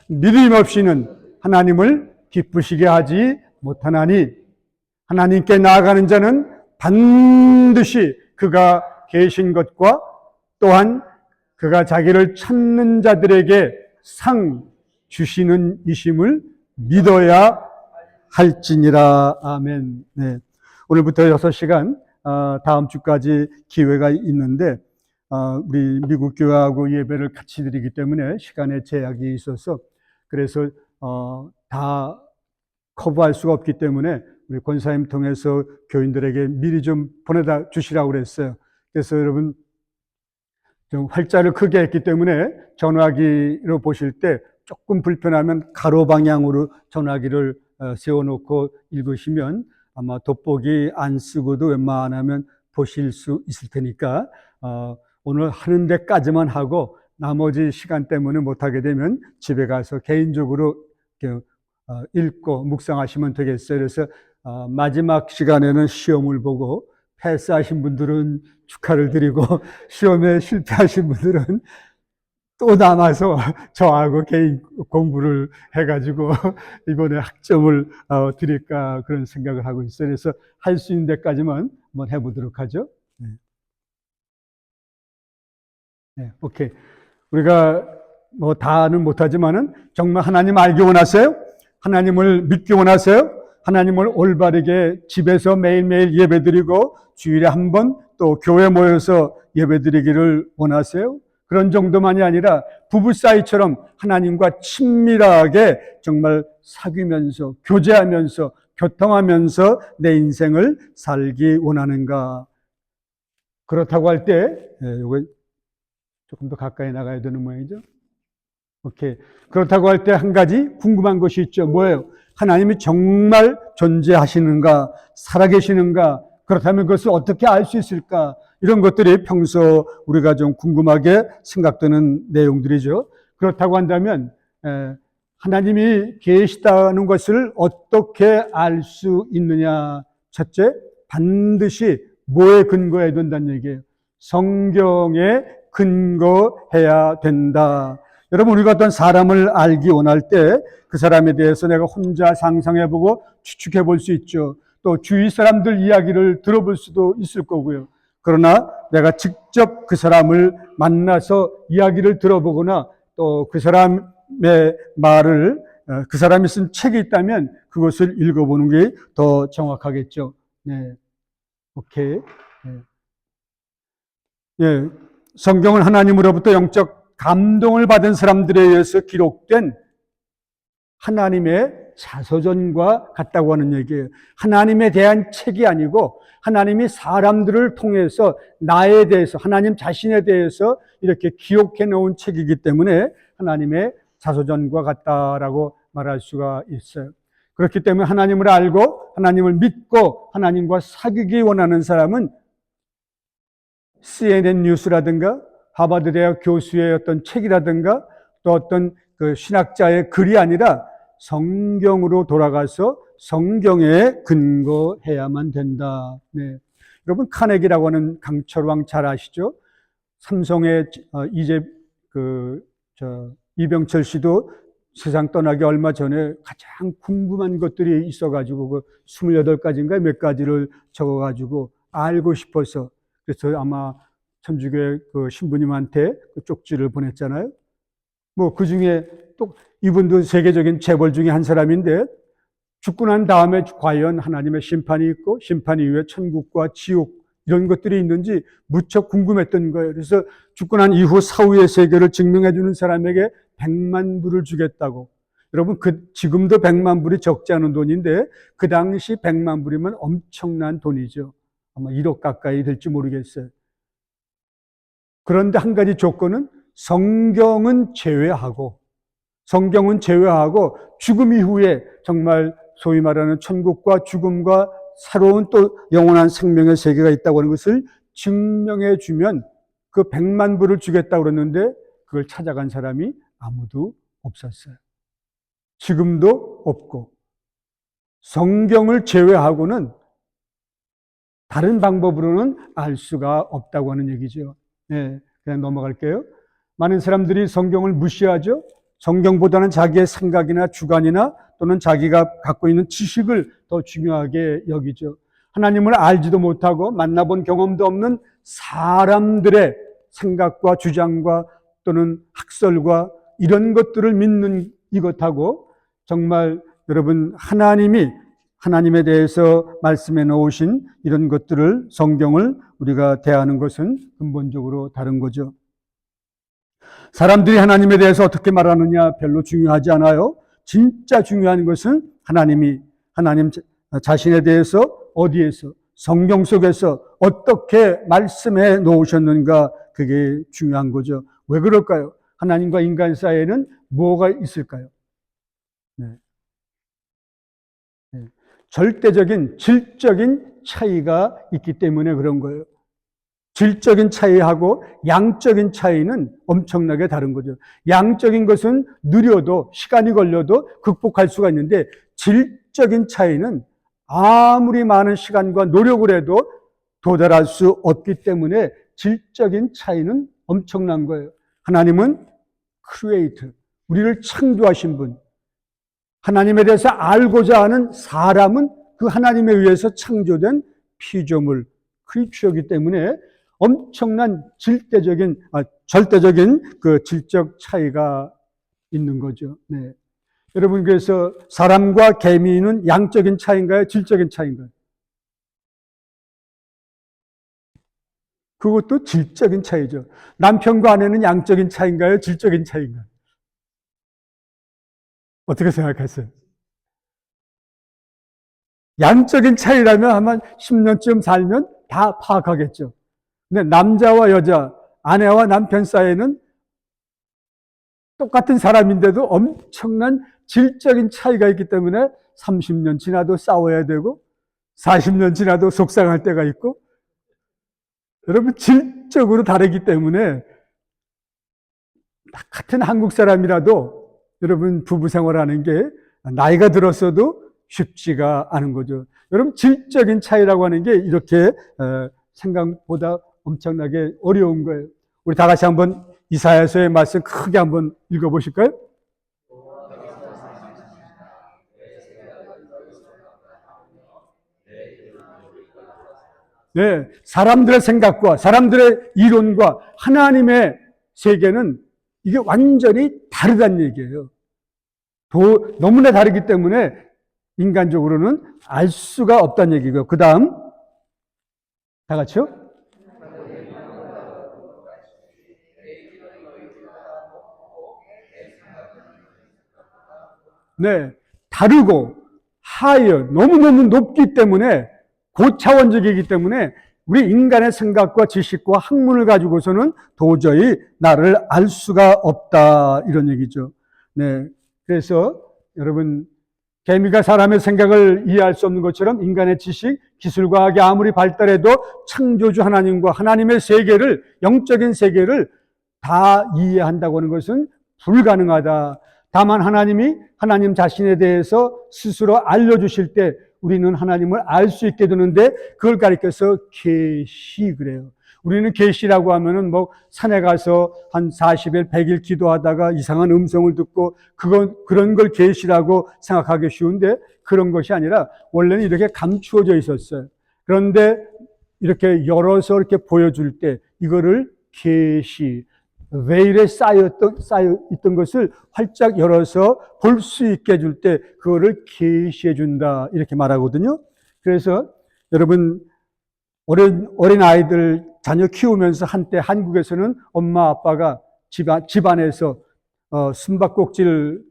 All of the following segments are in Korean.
믿음 없이는 하나님을 기쁘시게 하지 못하나니 하나님께 나아가는 자는 반드시 그가 계신 것과 또한 그가 자기를 찾는 자들에게 상 주시는 이심을 믿어야 할지니라. 아멘. 네. 오늘부터 6시간 다음 주까지 기회가 있는데 우리 미국 교회하고 예배를 같이 드리기 때문에 시간에 제약이 있어서 그래서 다 커버할 수가 없기 때문에 우리 권사님 통해서 교인들에게 미리 좀 보내다 주시라고 그랬어요. 그래서 여러분 좀 활자를 크게 했기 때문에 전화기로 보실 때 조금 불편하면 가로 방향으로 전화기를 세워놓고 읽으시면 아마 돋보기 안 쓰고도 웬만하면 보실 수 있을 테니까 오늘 하는 데까지만 하고 나머지 시간 때문에 못하게 되면 집에 가서 개인적으로 읽고 묵상하시면 되겠어요. 그래서 마지막 시간에는 시험을 보고 패스하신 분들은 축하를 드리고 시험에 실패하신 분들은 또 남아서 저하고 개인 공부를 해가지고 이번에 학점을 드릴까 그런 생각을 하고 있어요. 그래서 할 수 있는 데까지만 한번 해보도록 하죠. 네. 네, 오케이. 우리가 뭐 다는 못하지만은 정말 하나님 알기 원하세요? 하나님을 믿기 원하세요? 하나님을 올바르게 집에서 매일매일 예배드리고 주일에 한 번 또 교회 모여서 예배드리기를 원하세요? 그런 정도만이 아니라 부부 사이처럼 하나님과 친밀하게 정말 사귀면서 교제하면서 교통하면서 내 인생을 살기 원하는가? 그렇다고 할 때 이거 조금 더 가까이 나가야 되는 모양이죠? 오케이. 그렇다고 할 때 한 가지 궁금한 것이 있죠. 뭐예요? 하나님이 정말 존재하시는가? 살아계시는가? 그렇다면 그것을 어떻게 알 수 있을까? 이런 것들이 평소 우리가 좀 궁금하게 생각되는 내용들이죠. 그렇다고 한다면 하나님이 계시다는 것을 어떻게 알 수 있느냐? 첫째, 반드시 뭐에 근거해야 된다는 얘기예요? 성경에 근거해야 된다. 여러분, 우리가 어떤 사람을 알기 원할 때 그 사람에 대해서 내가 혼자 상상해보고 추측해볼 수 있죠. 또 주위 사람들 이야기를 들어볼 수도 있을 거고요. 그러나 내가 직접 그 사람을 만나서 이야기를 들어보거나 또 그 사람의 말을 그 사람이 쓴 책이 있다면 그것을 읽어보는 게 더 정확하겠죠. 네, 오케이. 네. 예, 성경은 하나님으로부터 영적 감동을 받은 사람들에 의해서 기록된 하나님의 자서전과 같다고 하는 얘기예요. 하나님에 대한 책이 아니고 하나님이 사람들을 통해서 나에 대해서 하나님 자신에 대해서 이렇게 기록해 놓은 책이기 때문에 하나님의 자서전과 같다라고 말할 수가 있어요. 그렇기 때문에 하나님을 알고 하나님을 믿고 하나님과 사귀기 원하는 사람은 CNN 뉴스라든가 하버드 대학 교수의 어떤 책이라든가 또 어떤 그 신학자의 글이 아니라 성경으로 돌아가서 성경에 근거해야만 된다. 네. 여러분 카네기라고 하는 강철왕 잘 아시죠? 삼성의 이병철 씨도 세상 떠나기 얼마 전에 가장 궁금한 것들이 있어가지고 그 28가지인가 몇 가지를 적어가지고 알고 싶어서 그래서 아마 천주교회 그 신부님한테 그 쪽지를 보냈잖아요. 뭐 그 중에 또 이분도 세계적인 재벌 중에 한 사람인데 죽고 난 다음에 과연 하나님의 심판이 있고 심판 이후에 천국과 지옥 이런 것들이 있는지 무척 궁금했던 거예요. 그래서 죽고 난 이후 사후의 세계를 증명해 주는 사람에게 100만 불을 주겠다고. 여러분 지금도 100만 불이 적지 않은 돈인데 그 당시 100만 불이면 엄청난 돈이죠. 아마 1억 가까이 될지 모르겠어요. 그런데 한 가지 조건은 성경은 제외하고 죽음 이후에 정말 소위 말하는 천국과 죽음과 새로운 또 영원한 생명의 세계가 있다고 하는 것을 증명해 주면 그 100만 불을 주겠다고 그랬는데 그걸 찾아간 사람이 아무도 없었어요. 지금도 없고 성경을 제외하고는 다른 방법으로는 알 수가 없다고 하는 얘기죠. 네, 그냥 넘어갈게요. 많은 사람들이 성경을 무시하죠. 성경보다는 자기의 생각이나 주관이나 또는 자기가 갖고 있는 지식을 더 중요하게 여기죠. 하나님을 알지도 못하고 만나본 경험도 없는 사람들의 생각과 주장과 또는 학설과 이런 것들을 믿는 이것하고 정말 여러분 하나님에 대해서 말씀해 놓으신 이런 것들을 성경을 우리가 대하는 것은 근본적으로 다른 거죠. 사람들이 하나님에 대해서 어떻게 말하느냐 별로 중요하지 않아요. 진짜 중요한 것은 하나님 자신에 대해서 어디에서 성경 속에서 어떻게 말씀해 놓으셨는가 그게 중요한 거죠. 왜 그럴까요? 하나님과 인간 사이에는 뭐가 있을까요? 네. 네. 절대적인 질적인 차이가 있기 때문에 그런 거예요. 질적인 차이하고 양적인 차이는 엄청나게 다른 거죠. 양적인 것은 느려도 시간이 걸려도 극복할 수가 있는데 질적인 차이는 아무리 많은 시간과 노력을 해도 도달할 수 없기 때문에 질적인 차이는 엄청난 거예요. 하나님은 크리에이터, 우리를 창조하신 분, 하나님에 대해서 알고자 하는 사람은 그 하나님에 의해서 창조된 피조물, 크리처이기 때문에 엄청난 절대적인 그 질적 차이가 있는 거죠. 네. 여러분, 그래서 사람과 개미는 양적인 차이인가요? 질적인 차이인가요? 그것도 질적인 차이죠. 남편과 아내는 양적인 차이인가요? 질적인 차이인가요? 어떻게 생각하세요? 양적인 차이라면 아마 10년쯤 살면 다 파악하겠죠. 근데 남자와 여자, 아내와 남편 사이에는 똑같은 사람인데도 엄청난 질적인 차이가 있기 때문에 30년 지나도 싸워야 되고 40년 지나도 속상할 때가 있고 여러분 질적으로 다르기 때문에 같은 한국 사람이라도 여러분 부부 생활하는 게 나이가 들었어도 쉽지가 않은 거죠. 여러분 질적인 차이라고 하는 게 이렇게 생각보다 엄청나게 어려운 거예요. 우리 다 같이 한번 이사야서의 말씀 크게 한번 읽어보실까요? 네, 사람들의 생각과 사람들의 이론과 하나님의 세계는 이게 완전히 다르다는 얘기예요. 너무나 다르기 때문에 인간적으로는 알 수가 없다는 얘기고요. 그 다음 다 같이요. 네, 다르고 higher, 너무너무 높기 때문에 고차원적이기 때문에 우리 인간의 생각과 지식과 학문을 가지고서는 도저히 나를 알 수가 없다 이런 얘기죠. 네, 그래서 여러분 개미가 사람의 생각을 이해할 수 없는 것처럼 인간의 지식, 기술과학이 아무리 발달해도 창조주 하나님과 하나님의 세계를 영적인 세계를 다 이해한다고 하는 것은 불가능하다. 다만 하나님 자신에 대해서 스스로 알려주실 때 우리는 하나님을 알 수 있게 되는데 그걸 가리켜서 계시 그래요. 우리는 계시라고 하면은 뭐 산에 가서 한 40일, 100일 기도하다가 이상한 음성을 듣고 그런 걸 계시라고 생각하기 쉬운데 그런 것이 아니라 원래는 이렇게 감추어져 있었어요. 그런데 이렇게 열어서 이렇게 보여줄 때 이거를 계시, 베일에 쌓여 있던 것을 활짝 열어서 볼 수 있게 해줄 때 그거를 계시해 준다 이렇게 말하거든요. 그래서 여러분 어린 아이들 자녀 키우면서 한때 한국에서는 엄마 아빠가 집안에서 숨바꼭질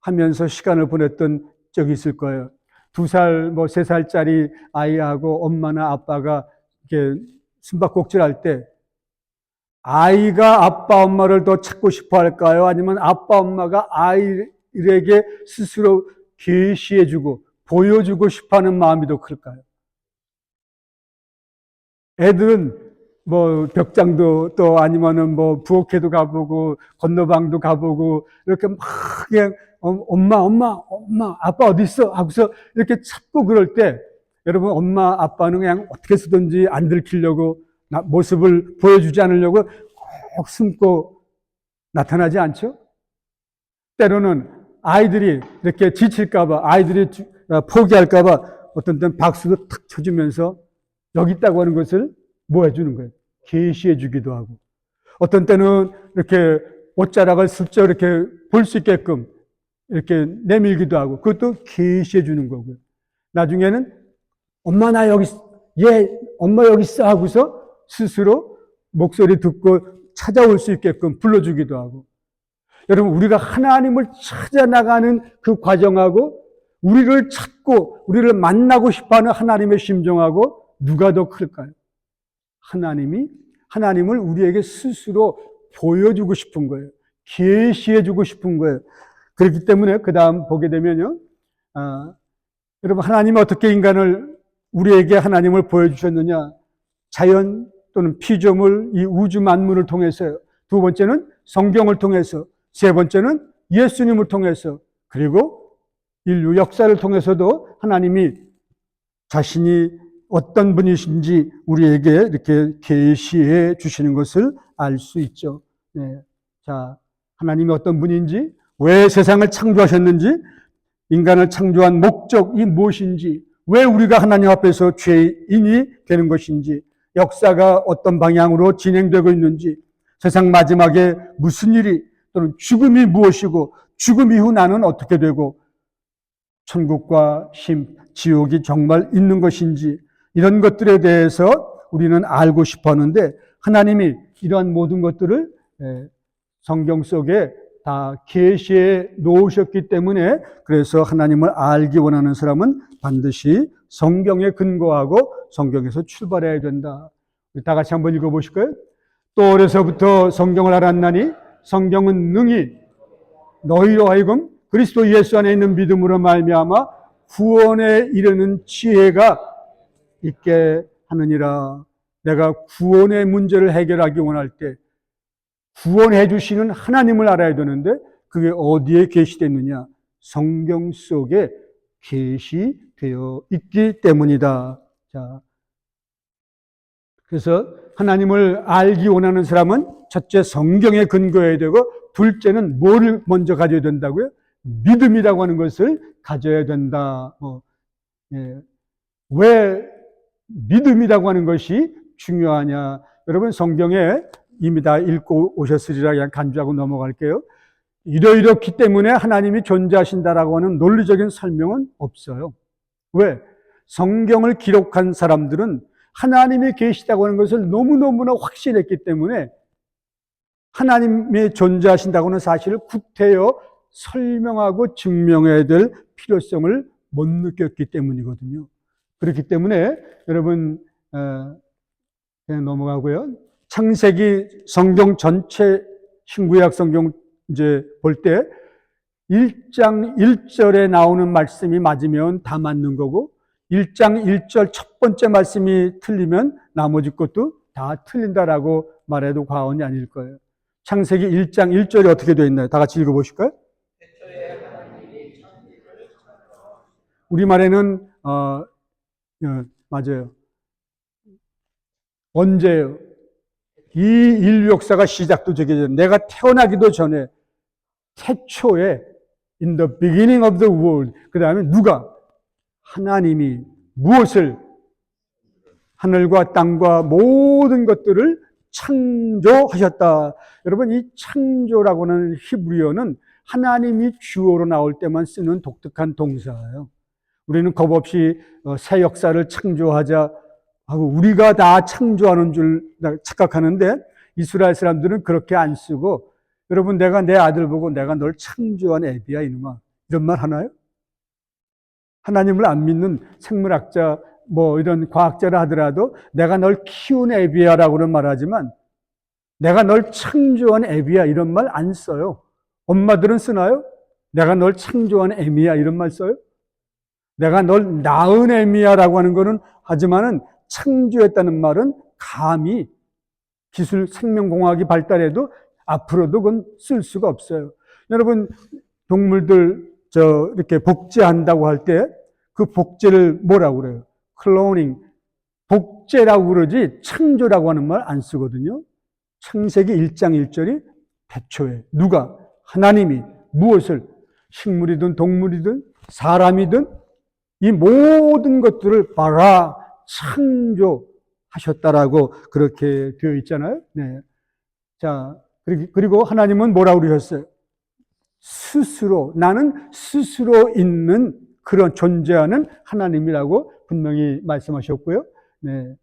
하면서 시간을 보냈던 적이 있을 거예요. 2살, 3살짜리 아이하고 엄마나 아빠가 이렇게 숨바꼭질 할 때 아이가 아빠 엄마를 더 찾고 싶어 할까요? 아니면 아빠 엄마가 아이에게 스스로 계시해주고 보여주고 싶어하는 마음이 더 클까요? 애들은 벽장도 또 아니면은 부엌에도 가보고 건너방도 가보고 이렇게 막 그냥 엄마 아빠 어디 있어 하고서 이렇게 찾고 그럴 때 여러분 엄마 아빠는 그냥 어떻게 쓰든지 안 들키려고 모습을 보여주지 않으려고 꼭 숨고 나타나지 않죠? 때로는 아이들이 이렇게 지칠까봐, 아이들이 포기할까봐 어떤 때는 박수도 탁 쳐주면서 여기 있다고 하는 것을 뭐 해주는 거예요? 계시해 주기도 하고. 어떤 때는 이렇게 옷자락을 슬쩍 이렇게 볼 수 있게끔 이렇게 내밀기도 하고, 그것도 계시해 주는 거고요. 나중에는 엄마 나 여기, 엄마 여기 있어 하고서 스스로 목소리 듣고 찾아올 수 있게끔 불러주기도 하고. 여러분, 우리가 하나님을 찾아 나가는 그 과정하고 우리를 찾고 우리를 만나고 싶어하는 하나님의 심정하고 누가 더 클까요? 하나님을 우리에게 스스로 보여주고 싶은 거예요. 계시해주고 싶은 거예요. 그렇기 때문에 그 다음 보게 되면요, 여러분, 하나님이 어떻게 우리에게 하나님을 보여주셨느냐? 자연 또는 피조물, 이 우주 만물을 통해서요. 두 번째는 성경을 통해서, 세 번째는 예수님을 통해서, 그리고 인류 역사를 통해서도 하나님이 자신이 어떤 분이신지 우리에게 이렇게 계시해 주시는 것을 알 수 있죠. 네. 자, 하나님이 어떤 분인지, 왜 세상을 창조하셨는지, 인간을 창조한 목적이 무엇인지, 왜 우리가 하나님 앞에서 죄인이 되는 것인지, 역사가 어떤 방향으로 진행되고 있는지, 세상 마지막에 무슨 일이 또는 죽음이 무엇이고 죽음 이후 나는 어떻게 되고 천국과 지옥이 정말 있는 것인지 이런 것들에 대해서 우리는 알고 싶어 하는데 하나님이 이러한 모든 것들을 성경 속에 다 계시해 놓으셨기 때문에 그래서 하나님을 알기 원하는 사람은 반드시 성경에 근거하고 성경에서 출발해야 된다. 다 같이 한번 읽어보실까요? 또 어려서부터 성경을 알았나니 성경은 능히 너희로 하여금 그리스도 예수 안에 있는 믿음으로 말미암아 구원에 이르는 지혜가 있게 하느니라. 내가 구원의 문제를 해결하기 원할 때 구원해 주시는 하나님을 알아야 되는데 그게 어디에 계시됐느냐? 성경 속에 계시되어 있기 때문이다. 자, 그래서 하나님을 알기 원하는 사람은 첫째 성경에 근거해야 되고 둘째는 뭐를 먼저 가져야 된다고요? 믿음이라고 하는 것을 가져야 된다. 왜 믿음이라고 하는 것이 중요하냐? 여러분 성경에 이미 다 읽고 오셨으리라 그냥 간주하고 넘어갈게요. 이렇기 때문에 하나님이 존재하신다라고 하는 논리적인 설명은 없어요. 왜? 성경을 기록한 사람들은 하나님이 계시다고 하는 것을 너무너무나 확신했기 때문에 하나님이 존재하신다고 하는 사실을 구태여 설명하고 증명해야 될 필요성을 못 느꼈기 때문이거든요. 그렇기 때문에 여러분 그냥 넘어가고요. 창세기 성경 전체 신구약 성경 이제 볼 때 1장 1절에 나오는 말씀이 맞으면 다 맞는 거고 1장 1절 첫 번째 말씀이 틀리면 나머지 것도 다 틀린다라고 말해도 과언이 아닐 거예요. 창세기 1장 1절이 어떻게 되어 있나요? 다 같이 읽어보실까요? 우리말에는 맞아요. 언제요? 이 인류 역사가 시작도 되기 전에 내가 태어나기도 전에 태초에 in the beginning of the world 그 다음에 누가? 하나님이 무엇을? 하늘과 땅과 모든 것들을 창조하셨다. 여러분 이 창조라고 하는 히브리어는 하나님이 주어로 나올 때만 쓰는 독특한 동사예요. 우리는 겁없이 새 역사를 창조하자 하고 우리가 다 창조하는 줄 착각하는데 이스라엘 사람들은 그렇게 안 쓰고 여러분 내가 내 아들 보고 내가 널 창조한 애비야 이놈아 이런 말 하나요? 하나님을 안 믿는 생물학자 뭐 이런 과학자라 하더라도 내가 널 키운 애비야라고는 말하지만 내가 널 창조한 애비야 이런 말 안 써요. 엄마들은 쓰나요? 내가 널 창조한 애미야 이런 말 써요? 내가 널 낳은 애미야라고 하는 거는 하지만은 창조했다는 말은 감히 기술 생명공학이 발달해도 앞으로도 그건 쓸 수가 없어요. 여러분 동물들 이렇게 복제한다고 할 때 그 복제를 뭐라고 그래요? 클로닝, 복제라고 그러지 창조라고 하는 말 안 쓰거든요. 창세기 1장 1절이 태초에 누가? 하나님이 무엇을? 식물이든 동물이든 사람이든 이 모든 것들을 바라 창조하셨다라고 그렇게 되어 있잖아요. 네. 자, 그리고 하나님은 뭐라고 그러셨어요? 스스로, 나는 스스로 있는 그런 존재하는 하나님이라고 분명히 말씀하셨고요. 네.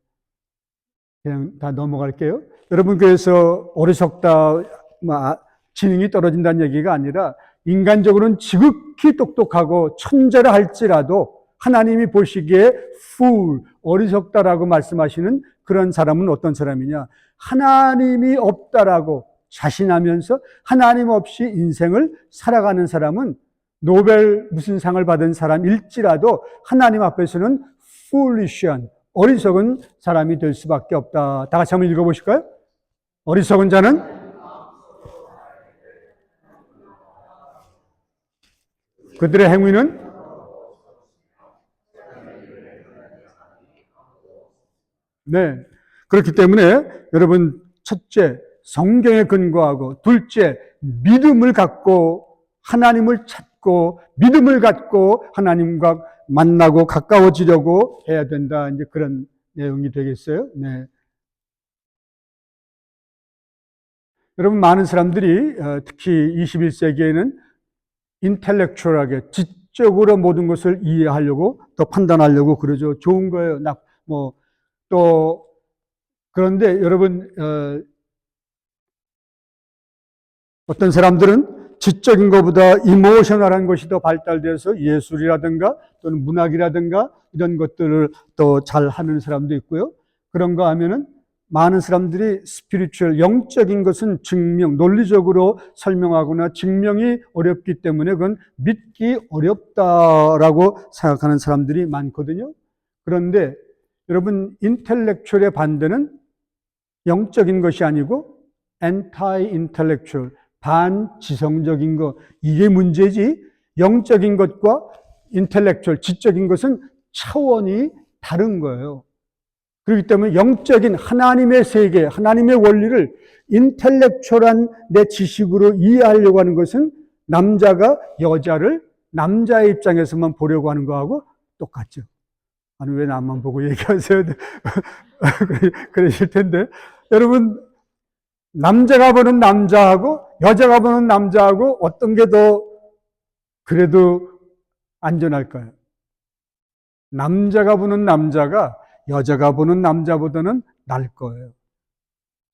그냥 다 넘어갈게요. 여러분, 그래서 어리석다, 지능이 떨어진다는 얘기가 아니라 인간적으로는 지극히 똑똑하고 천재라 할지라도 하나님이 보시기에 fool, 어리석다라고 말씀하시는 그런 사람은 어떤 사람이냐? 하나님이 없다라고 자신하면서 하나님 없이 인생을 살아가는 사람은 노벨 무슨 상을 받은 사람일지라도 하나님 앞에서는 foolish한, 어리석은 사람이 될 수밖에 없다. 다 같이 한번 읽어보실까요? 어리석은 자는 그들의 행위는 네. 그렇기 때문에 여러분, 첫째, 성경에 근거하고, 둘째, 믿음을 갖고 하나님을 찾고 믿음을 갖고 하나님과 만나고 가까워지려고 해야 된다. 이제 그런 내용이 되겠어요. 네. 여러분, 많은 사람들이 특히 21세기에는 인텔렉츄얼하게 지적으로 모든 것을 이해하려고 또 판단하려고 그러죠. 좋은 거예요. 또 그런데 여러분, 어떤 사람들은 지적인 것보다 이모셔널한 것이 더 발달돼서 예술이라든가 또는 문학이라든가 이런 것들을 더 잘하는 사람도 있고요. 그런가 하면은 많은 사람들이 스피리추얼, 영적인 것은 증명, 논리적으로 설명하거나 증명이 어렵기 때문에 그건 믿기 어렵다라고 생각하는 사람들이 많거든요. 그런데 여러분, 인텔렉츄얼의 반대는 영적인 것이 아니고 엔타이 인텔렉츄얼, 반지성적인 것, 이게 문제지 영적인 것과 인텔렉츄얼, 지적인 것은 차원이 다른 거예요. 그렇기 때문에 영적인 하나님의 세계, 하나님의 원리를 인텔렉츄얼한 내 지식으로 이해하려고 하는 것은 남자가 여자를 남자의 입장에서만 보려고 하는 거하고 똑같죠. 아니, 왜 나만 보고 얘기하세요? 그러실 텐데. 여러분, 남자가 보는 남자하고 여자가 보는 남자하고 어떤 게 더 그래도 안전할까요? 남자가 보는 남자가 여자가 보는 남자보다는 나을 거예요.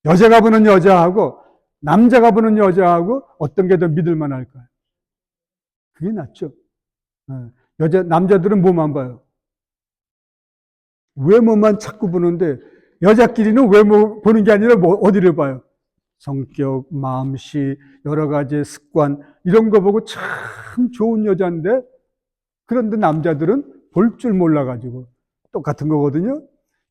여자가 보는 여자하고 남자가 보는 여자하고 어떤 게 더 믿을 만할까요? 그게 낫죠. 남자들은 뭐만 봐요? 외모만 자꾸 보는데 여자끼리는 외모 보는 게 아니라 어디를 봐요? 성격, 마음씨, 여러 가지 습관 이런 거 보고 참 좋은 여자인데 그런데 남자들은 볼 줄 몰라가지고 똑같은 거거든요.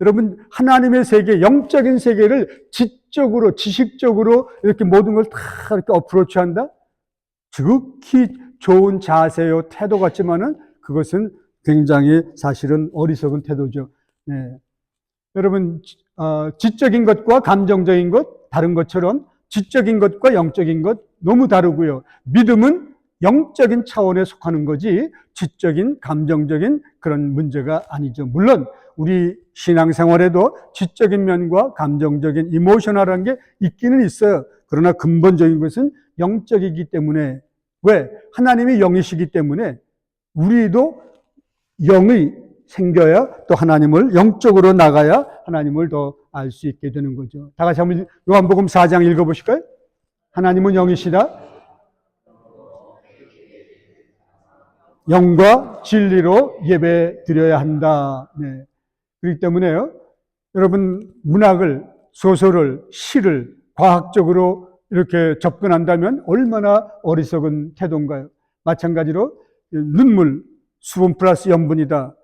여러분, 하나님의 세계, 영적인 세계를 지적으로, 지식적으로 이렇게 모든 걸 다 이렇게 어프로치한다? 지극히 좋은 자세요, 태도 같지만은 그것은 굉장히 사실은 어리석은 태도죠. 네. 여러분, 지적인 것과 감정적인 것 다른 것처럼 지적인 것과 영적인 것 너무 다르고요. 믿음은 영적인 차원에 속하는 거지 지적인, 감정적인 그런 문제가 아니죠. 물론 우리 신앙생활에도 지적인 면과 감정적인, 이모셔널한 게 있기는 있어요. 그러나 근본적인 것은 영적이기 때문에, 왜? 하나님이 영이시기 때문에 우리도 영이 생겨야 또 하나님을 영적으로 나가야 하나님을 더 알 수 있게 되는 거죠. 다 같이 한번 요한복음 4장 읽어보실까요? 하나님은 영이시다. 영과 진리로 예배 드려야 한다. 네. 그렇기 때문에요. 여러분, 문학을, 소설을, 시를 과학적으로 이렇게 접근한다면 얼마나 어리석은 태도인가요? 마찬가지로 눈물, 수분 플러스 염분이다.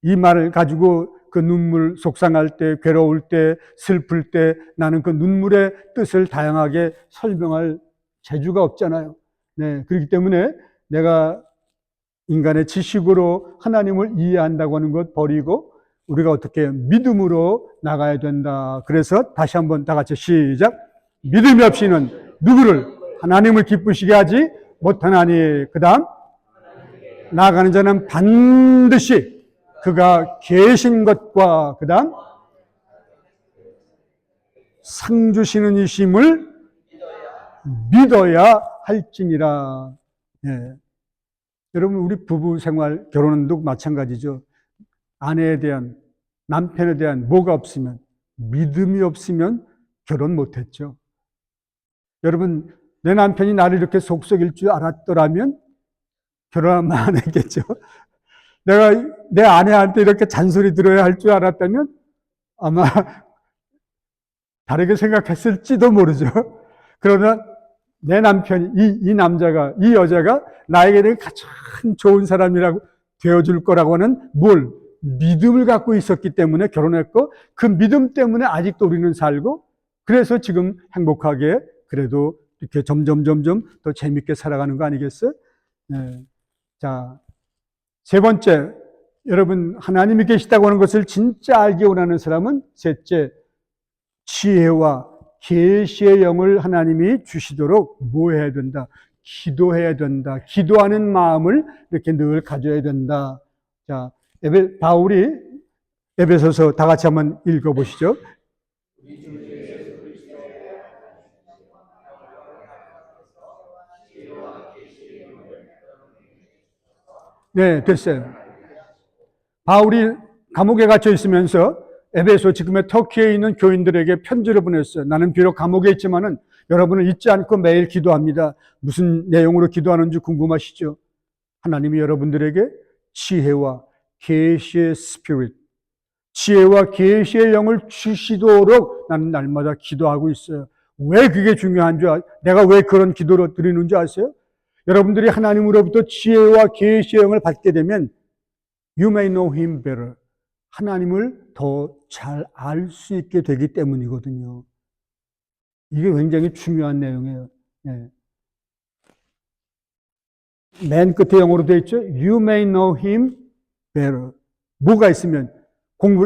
이 말을 가지고 그 눈물 속상할 때, 괴로울 때, 슬플 때 나는 그 눈물의 뜻을 다양하게 설명할 재주가 없잖아요. 네, 그렇기 때문에 내가 인간의 지식으로 하나님을 이해한다고 하는 것 버리고 우리가 어떻게 믿음으로 나가야 된다. 그래서 다시 한번 다 같이 시작. 믿음이 없이는 누구를? 하나님을 기쁘시게 하지 못하나니. 그 다음, 나아가는 자는 반드시 그가 계신 것과 그 다음, 상 주시는 이심을 믿어야 할지니라. 예. 여러분, 우리 부부 생활, 결혼도 마찬가지죠. 아내에 대한, 남편에 대한 뭐가 없으면, 믿음이 없으면 결혼 못했죠. 여러분, 내 남편이 나를 이렇게 속썩일 줄 알았더라면 결혼하면 안 했겠죠. 내가 내 아내한테 이렇게 잔소리 들어야 할 줄 알았다면 아마 다르게 생각했을지도 모르죠. 그러나 내 남편이, 이 남자가, 이 여자가 나에게는 가장 좋은 사람이라고 되어줄 거라고 하는 믿음을 갖고 있었기 때문에 결혼했고, 그 믿음 때문에 아직도 우리는 살고, 그래서 지금 행복하게 그래도 이렇게 점점 더 재밌게 살아가는 거 아니겠어요? 네. 자, 세 번째, 여러분, 하나님이 계시다고 하는 것을 진짜 알기 원하는 사람은 셋째, 지혜와 계시의 영을 하나님이 주시도록 뭐 해야 된다? 기도해야 된다. 기도하는 마음을 이렇게 늘 가져야 된다. 자, 바울이 에베소서 다 같이 한번 읽어보시죠. 네, 됐어요. 바울이 감옥에 갇혀 있으면서 에베소, 지금의 터키에 있는 교인들에게 편지를 보냈어요. 나는 비록 감옥에 있지만은 여러분을 잊지 않고 매일 기도합니다. 무슨 내용으로 기도하는지 궁금하시죠? 하나님이 여러분들에게 지혜와 계시의 스피릿, 지혜와 계시의 영을 주시도록 나는 날마다 기도하고 있어요. 왜 그게 중요한 줄 내가 왜 그런 기도를 드리는 줄 아세요? 여러분들이 하나님으로부터 지혜와 계시의 영을 받게 되면 You may know him better. 하나님을 더 잘 알 수 있게 되기 때문이거든요. 이게 굉장히 중요한 내용이에요. 네. 맨 끝에 영어로 되어 있죠. You may know him better. 뭐가 있으면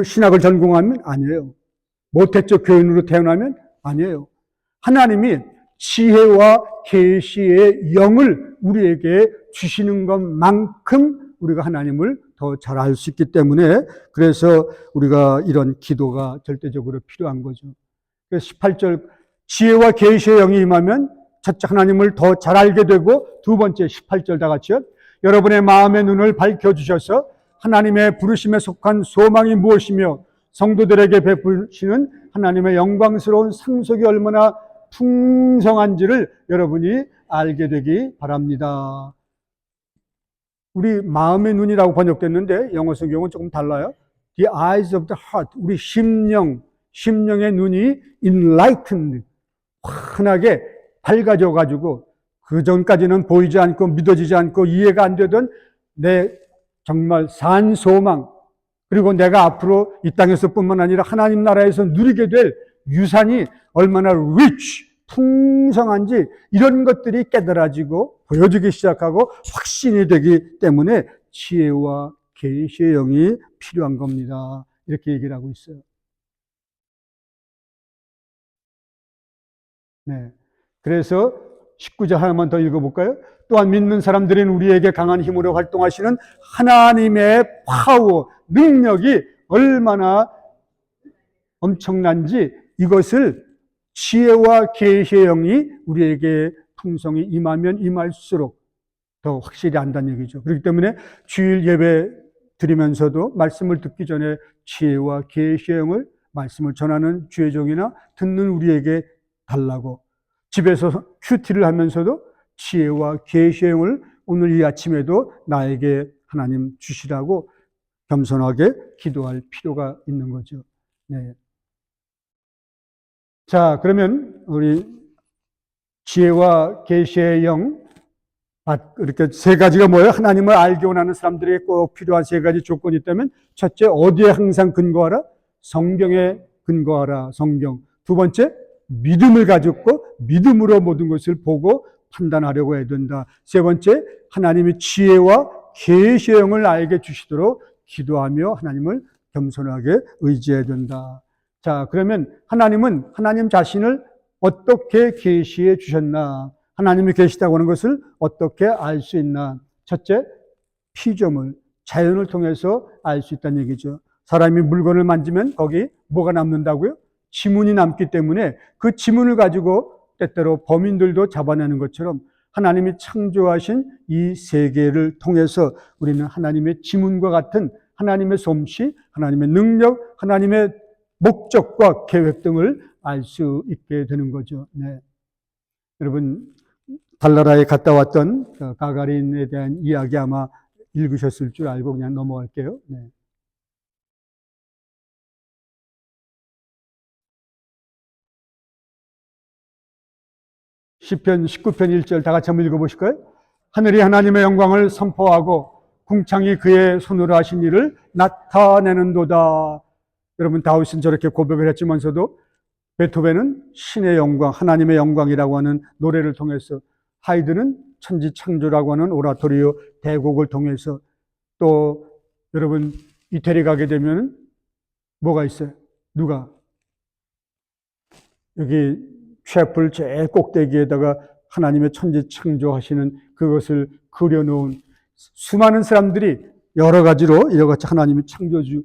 신학을 전공하면 아니에요. 못했죠. 교인으로 태어나면 아니에요. 하나님이 지혜와 계시의 영을 우리에게 주시는 것만큼 우리가 하나님을 더 잘 알 수 있기 때문에 그래서 우리가 이런 기도가 절대적으로 필요한 거죠. 그래서 18절 지혜와 계시의 영이 임하면 첫째 하나님을 더 잘 알게 되고 두 번째 18절 다 같이요. 여러분의 마음의 눈을 밝혀주셔서 하나님의 부르심에 속한 소망이 무엇이며 성도들에게 베푸시는 하나님의 영광스러운 상속이 얼마나 풍성한지를 여러분이 알게 되기 바랍니다. 우리 마음의 눈이라고 번역됐는데 영어 성경은 조금 달라요. The eyes of the heart. 우리 심령의 눈이 enlightened. 환하게 밝아져 가지고 그 전까지는 보이지 않고 믿어지지 않고 이해가 안 되던 내 정말 산 소망 그리고 내가 앞으로 이 땅에서뿐만 아니라 하나님 나라에서 누리게 될 유산이 얼마나 rich, 풍성한지 이런 것들이 깨달아지고 보여지기 시작하고 확신이 되기 때문에 지혜와 계시의 영이 필요한 겁니다. 이렇게 얘기를 하고 있어요. 네. 그래서 19절 하나만 더 읽어볼까요? 또한 믿는 사람들은 우리에게 강한 힘으로 활동하시는 하나님의 파워, 능력이 얼마나 엄청난지 이것을 지혜와 계시의 영이 우리에게 풍성히 임하면 임할수록 더 확실히 안다는 얘기죠. 그렇기 때문에 주일 예배 드리면서도 말씀을 듣기 전에 지혜와 계시의 영을 말씀을 전하는 주의 종이나 듣는 우리에게 달라고 집에서 큐티를 하면서도 지혜와 계시의 영을 오늘 이 아침에도 나에게 하나님 주시라고 겸손하게 기도할 필요가 있는 거죠. 네. 자, 그러면 우리 지혜와 계시의 영 이렇게 세 가지가 뭐예요? 하나님을 알기 원하는 사람들에게 꼭 필요한 세 가지 조건이 있다면 첫째, 어디에 항상 근거하라? 성경에 근거하라. 성경. 두 번째, 믿음을 가졌고 믿음으로 모든 것을 보고 판단하려고 해야 된다. 세 번째, 하나님이 지혜와 계시의 영을 나에게 주시도록 기도하며 하나님을 겸손하게 의지해야 된다. 자, 그러면 하나님은 하나님 자신을 어떻게 계시해 주셨나? 하나님이 계시다고 하는 것을 어떻게 알 수 있나? 첫째, 피조물, 자연을 통해서 알 수 있다는 얘기죠. 사람이 물건을 만지면 거기 뭐가 남는다고요? 지문이 남기 때문에 그 지문을 가지고 때때로 범인들도 잡아내는 것처럼 하나님이 창조하신 이 세계를 통해서 우리는 하나님의 지문과 같은 하나님의 솜씨, 하나님의 능력, 하나님의 목적과 계획 등을 알 수 있게 되는 거죠. 네. 여러분, 달나라에 갔다 왔던 가가린에 대한 이야기 아마 읽으셨을 줄 알고 그냥 넘어갈게요. 네. 시편 19편 1절 다 같이 한번 읽어보실까요? 하늘이 하나님의 영광을 선포하고 궁창이 그의 손으로 하신 일을 나타내는도다. 여러분, 다윗은 저렇게 고백을 했지만서도 베토벤은 신의 영광, 하나님의 영광이라고 하는 노래를 통해서, 하이드는 천지창조라고 하는 오라토리오 대곡을 통해서, 또 여러분 이태리 가게 되면 뭐가 있어요? 누가? 여기 셰플 제일 꼭대기에다가 하나님의 천지창조하시는 그것을 그려놓은 수많은 사람들이 여러 가지로 이러같이 하나님의 창조주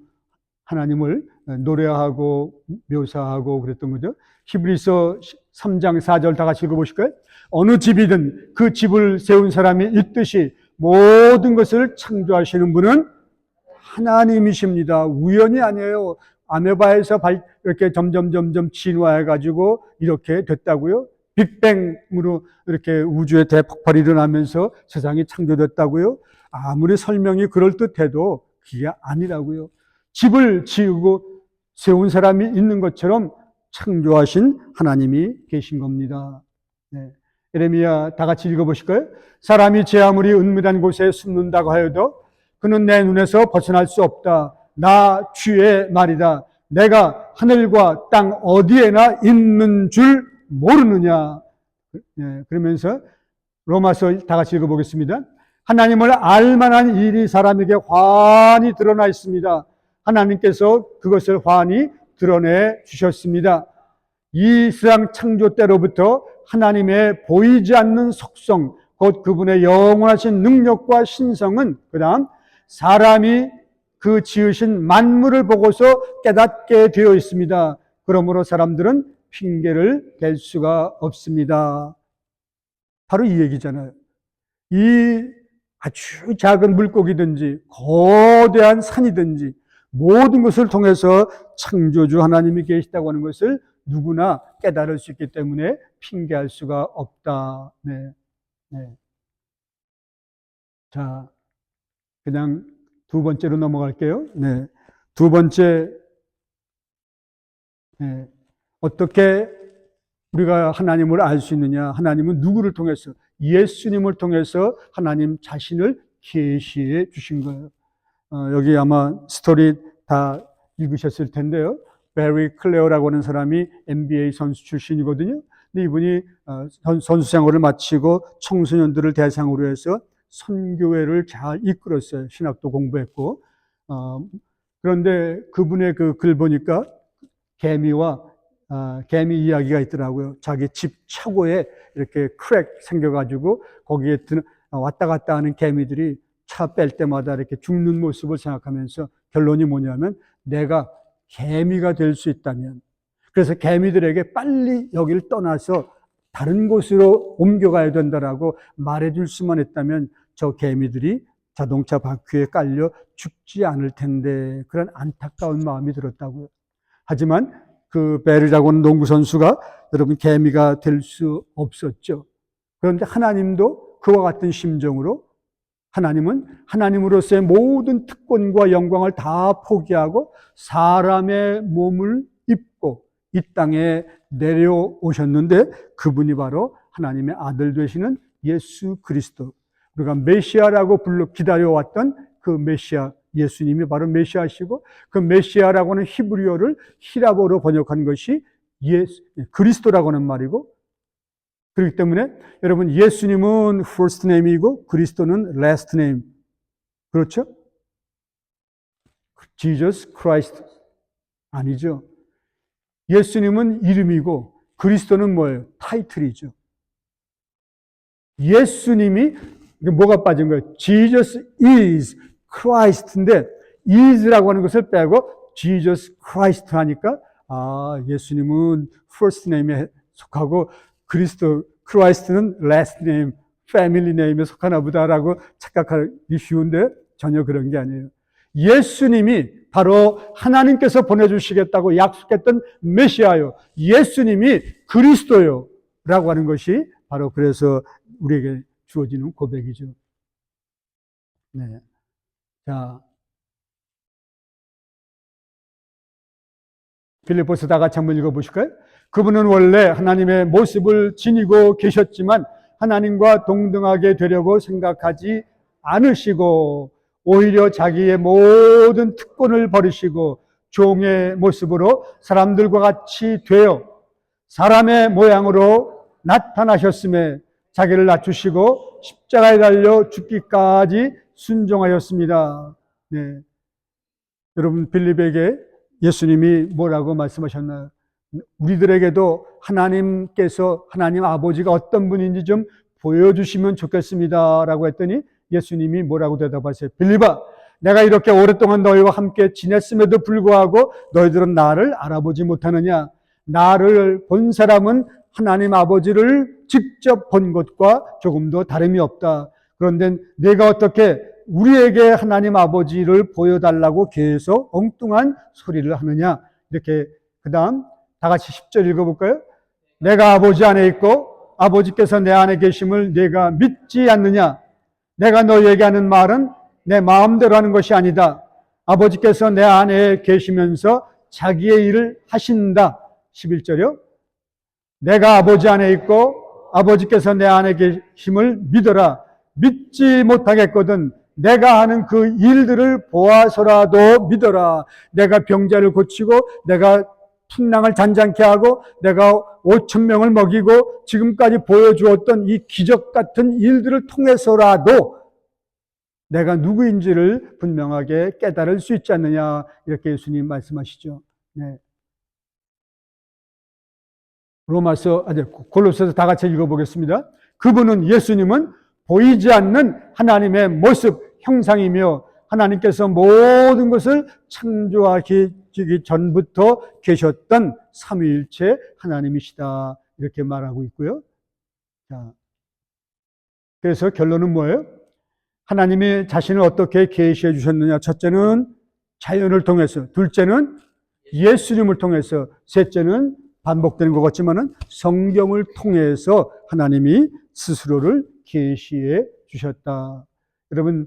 하나님을 노래하고 묘사하고 그랬던 거죠. 히브리서 3장 4절 다 같이 읽어보실까요? 어느 집이든 그 집을 세운 사람이 있듯이 모든 것을 창조하시는 분은 하나님이십니다. 우연이 아니에요. 아메바에서 이렇게 점점 진화해가지고 이렇게 됐다고요? 빅뱅으로 이렇게 우주의 대폭발이 일어나면서 세상이 창조됐다고요? 아무리 설명이 그럴듯해도 그게 아니라고요. 집을 지으고 세운 사람이 있는 것처럼 창조하신 하나님이 계신 겁니다. 네. 예레미야 다 같이 읽어보실까요? 사람이 제 아무리 은밀한 곳에 숨는다고 하여도 그는 내 눈에서 벗어날 수 없다. 나 주의 말이다. 내가 하늘과 땅 어디에나 있는 줄 모르느냐. 네. 그러면서 로마서 다 같이 읽어보겠습니다. 하나님을 알만한 일이 사람에게 환히 드러나 있습니다. 하나님께서 그것을 환히 드러내 주셨습니다. 이 세상 창조 때로부터 하나님의 보이지 않는 속성, 곧 그분의 영원하신 능력과 신성은 그 다음 사람이 그 지으신 만물을 보고서 깨닫게 되어 있습니다. 그러므로 사람들은 핑계를 댈 수가 없습니다. 바로 이 얘기잖아요. 이 아주 작은 물고기든지 거대한 산이든지 모든 것을 통해서 창조주 하나님이 계시다고 하는 것을 누구나 깨달을 수 있기 때문에 핑계할 수가 없다. 네. 네. 자, 그냥 두 번째로 넘어갈게요. 네. 두 번째, 네. 어떻게 우리가 하나님을 알 수 있느냐? 하나님은 누구를 통해서? 예수님을 통해서 하나님 자신을 계시해 주신 거예요. 여기 아마 스토리 다 읽으셨을 텐데요. 베리 클레어라고 하는 사람이 NBA 선수 출신이거든요. 근데 이분이 선수 생활을 마치고 청소년들을 대상으로 해서 선교회를 잘 이끌었어요. 신학도 공부했고. 그런데 그분의 그 글 보니까 개미 이야기가 있더라고요. 자기 집 차고에 이렇게 크랙 생겨가지고 거기에 왔다 갔다 하는 개미들이 차 뺄 때마다 이렇게 죽는 모습을 생각하면서 결론이 뭐냐면 내가 개미가 될 수 있다면, 그래서 개미들에게 빨리 여기를 떠나서 다른 곳으로 옮겨가야 된다라고 말해줄 수만 했다면 저 개미들이 자동차 바퀴에 깔려 죽지 않을 텐데, 그런 안타까운 마음이 들었다고요. 하지만 그 베리라고 하는 농구 선수가 여러분 개미가 될 수 없었죠. 그런데 하나님도 그와 같은 심정으로 하나님은 하나님으로서의 모든 특권과 영광을 다 포기하고 사람의 몸을 입고 이 땅에 내려오셨는데 그분이 바로 하나님의 아들 되시는 예수 그리스도, 우리가 메시아라고 기다려왔던 그 메시아 예수님이 바로 메시아시고, 그 메시아라고 하는 히브리어를 히라보로 번역한 것이 그리스도라고 하는 말이고, 그렇기 때문에 여러분 예수님은 first name이고 그리스도는 last name. 그렇죠? Jesus Christ 아니죠. 예수님은 이름이고 그리스도는 뭐예요? 타이틀이죠. 예수님이, 이게 뭐가 빠진 거예요? Jesus is Christ인데, is라고 하는 것을 빼고 Jesus Christ 하니까, 예수님은 first name에 속하고, 크라이스트는 last name, family name에 속하나 보다라고 착각하기 쉬운데, 전혀 그런 게 아니에요. 예수님이 바로 하나님께서 보내주시겠다고 약속했던 메시아요. 예수님이 그리스도요. 라고 하는 것이 바로 그래서 우리에게 주어지는 고백이죠. 네. 자. 빌립보서 다 같이 한번 읽어보실까요? 그분은 원래 하나님의 모습을 지니고 계셨지만 하나님과 동등하게 되려고 생각하지 않으시고 오히려 자기의 모든 특권을 버리시고 종의 모습으로 사람들과 같이 되어 사람의 모양으로 나타나셨음에 자기를 낮추시고 십자가에 달려 죽기까지 순종하였습니다. 네. 여러분, 빌립에게 예수님이 뭐라고 말씀하셨나요? 우리들에게도 하나님께서, 하나님 아버지가 어떤 분인지 좀 보여주시면 좋겠습니다 라고 했더니 예수님이 뭐라고 대답하세요? 빌립아, 내가 이렇게 오랫동안 너희와 함께 지냈음에도 불구하고 너희들은 나를 알아보지 못하느냐? 나를 본 사람은 하나님 아버지를 직접 본 것과 조금도 다름이 없다. 그런데 내가 어떻게 우리에게 하나님 아버지를 보여달라고 계속 엉뚱한 소리를 하느냐? 이렇게, 그 다음 다 같이 10절 읽어볼까요? 내가 아버지 안에 있고 아버지께서 내 안에 계심을 내가 믿지 않느냐? 내가 너희에게 하는 말은 내 마음대로 하는 것이 아니다. 아버지께서 내 안에 계시면서 자기의 일을 하신다. 11절이요. 내가 아버지 안에 있고 아버지께서 내 안에 계심을 믿어라. 믿지 못하겠거든 내가 하는 그 일들을 보아서라도 믿어라. 내가 병자를 고치고 내가 풍랑을 잔잔케 하고 내가 5,000명을 먹이고 지금까지 보여주었던 이 기적 같은 일들을 통해서라도 내가 누구인지를 분명하게 깨달을 수 있지 않느냐, 이렇게 예수님 말씀하시죠. 네. 골로새서 다 같이 읽어보겠습니다. 그분은, 예수님은 보이지 않는 하나님의 모습, 형상이며 하나님께서 모든 것을 창조하기 전부터 계셨던 삼위일체 하나님이시다, 이렇게 말하고 있고요. 자, 그래서 결론은 뭐예요? 하나님이 자신을 어떻게 계시해 주셨느냐? 첫째는 자연을 통해서, 둘째는 예수님을 통해서, 셋째는 반복되는 것 같지만은 성경을 통해서 하나님이 스스로를 계시해 주셨다. 여러분,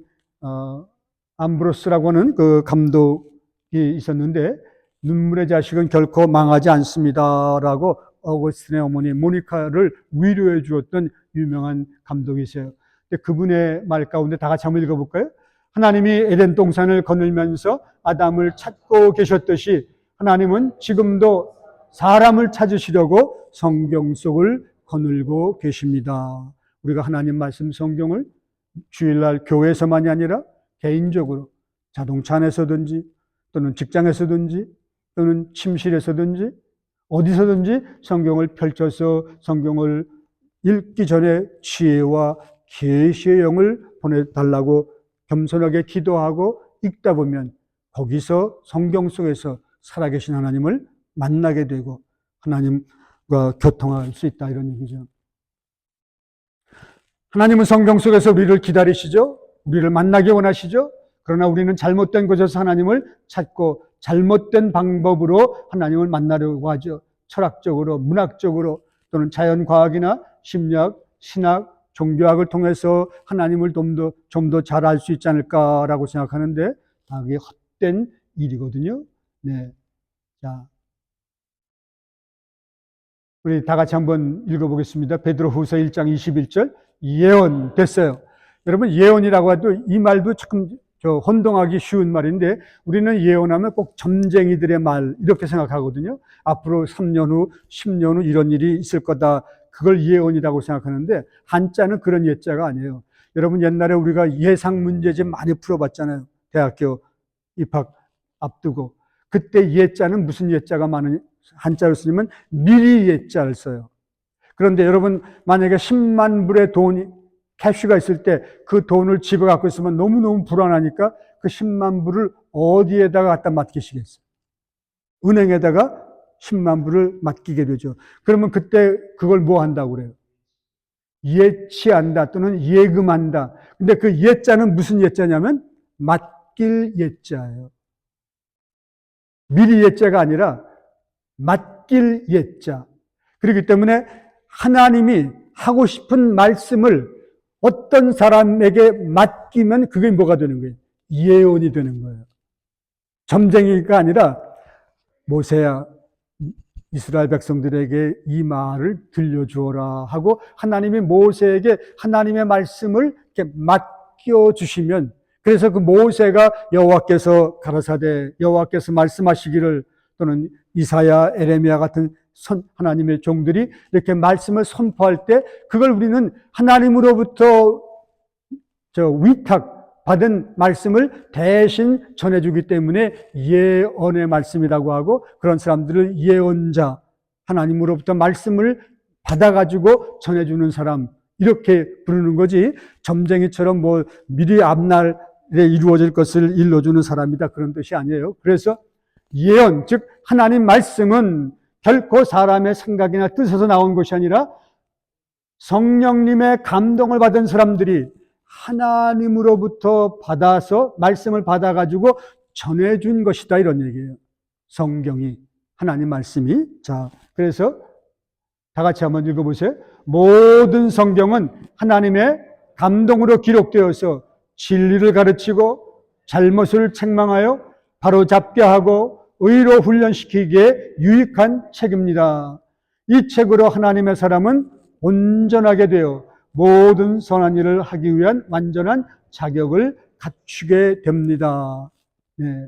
암브로스라고 하는 그 감독이 있었는데, 눈물의 자식은 결코 망하지 않습니다라고 어거스틴의 어머니 모니카를 위로해 주었던 유명한 감독이세요. 그분의 말 가운데 다 같이 한번 읽어볼까요? 하나님이 에덴 동산을 거닐면서 아담을 찾고 계셨듯이 하나님은 지금도 사람을 찾으시려고 성경 속을 거닐고 계십니다. 우리가 하나님 말씀 성경을 주일날 교회에서만이 아니라 개인적으로 자동차 안에서든지 또는 직장에서든지 또는 침실에서든지 어디서든지 성경을 펼쳐서 성경을 읽기 전에 지혜와 계시의 영을 보내달라고 겸손하게 기도하고 읽다 보면 거기서 성경 속에서 살아계신 하나님을 만나게 되고 하나님과 교통할 수 있다, 이런 얘기죠. 하나님은 성경 속에서 우리를 기다리시죠. 우리를 만나기 원하시죠. 그러나 우리는 잘못된 곳에서 하나님을 찾고 잘못된 방법으로 하나님을 만나려고 하죠. 철학적으로, 문학적으로 또는 자연과학이나 심리학, 신학, 종교학을 통해서 하나님을 좀 더 잘 알 수 있지 않을까라고 생각하는데 그게 헛된 일이거든요. 네. 자, 우리 다 같이 한번 읽어보겠습니다. 베드로후서 1장 21절. 예언됐어요. 여러분, 예언이라고 해도 이 말도 조금 혼동하기 쉬운 말인데 우리는 예언하면 꼭 점쟁이들의 말 이렇게 생각하거든요. 앞으로 3년 후, 10년 후 이런 일이 있을 거다. 그걸 예언이라고 생각하는데 한자는 그런 예자가 아니에요. 여러분, 옛날에 우리가 예상 문제집 많이 풀어봤잖아요. 대학교 입학 앞두고. 그때 예자는 무슨 예자가 많으냐? 한자를 쓰면 미리 예자를 써요. 그런데 여러분, 만약에 10만 불의 돈이 캐시가 있을 때 그 돈을 집에 갖고 있으면 너무너무 불안하니까 그 10만 불을 어디에다가 갖다 맡기시겠어요? 은행에다가 10만 불을 맡기게 되죠. 그러면 그때 그걸 뭐 한다고 그래요? 예치한다 또는 예금한다. 근데 그 예자는 무슨 예자냐면 맡길 예자예요. 미리 예자가 아니라 맡길 예자. 그렇기 때문에 하나님이 하고 싶은 말씀을 어떤 사람에게 맡기면 그게 뭐가 되는 거예요? 예언이 되는 거예요. 점쟁이가 아니라 모세야 이스라엘 백성들에게 이 말을 들려주어라 하고 하나님이 모세에게 하나님의 말씀을 이렇게 맡겨주시면, 그래서 그 모세가 여호와께서 가라사대 여호와께서 말씀하시기를, 또는 이사야 에레미야 같은 하나님의 종들이 이렇게 말씀을 선포할 때 그걸 우리는 하나님으로부터 위탁 받은 말씀을 대신 전해주기 때문에 예언의 말씀이라고 하고, 그런 사람들을 예언자, 하나님으로부터 말씀을 받아가지고 전해주는 사람, 이렇게 부르는 거지, 점쟁이처럼 뭐 미리 앞날에 이루어질 것을 일러주는 사람이다, 그런 뜻이 아니에요. 그래서 예언, 즉 하나님 말씀은 결코 사람의 생각이나 뜻에서 나온 것이 아니라 성령님의 감동을 받은 사람들이 하나님으로부터 받아서 말씀을 받아가지고 전해준 것이다, 이런 얘기예요. 성경이, 하나님 말씀이. 자, 그래서 다 같이 한번 읽어보세요. 모든 성경은 하나님의 감동으로 기록되어서 진리를 가르치고 잘못을 책망하여 바로잡게 하고 의로 훈련시키기에 유익한 책입니다. 이 책으로 하나님의 사람은 온전하게 되어 모든 선한 일을 하기 위한 완전한 자격을 갖추게 됩니다. 네.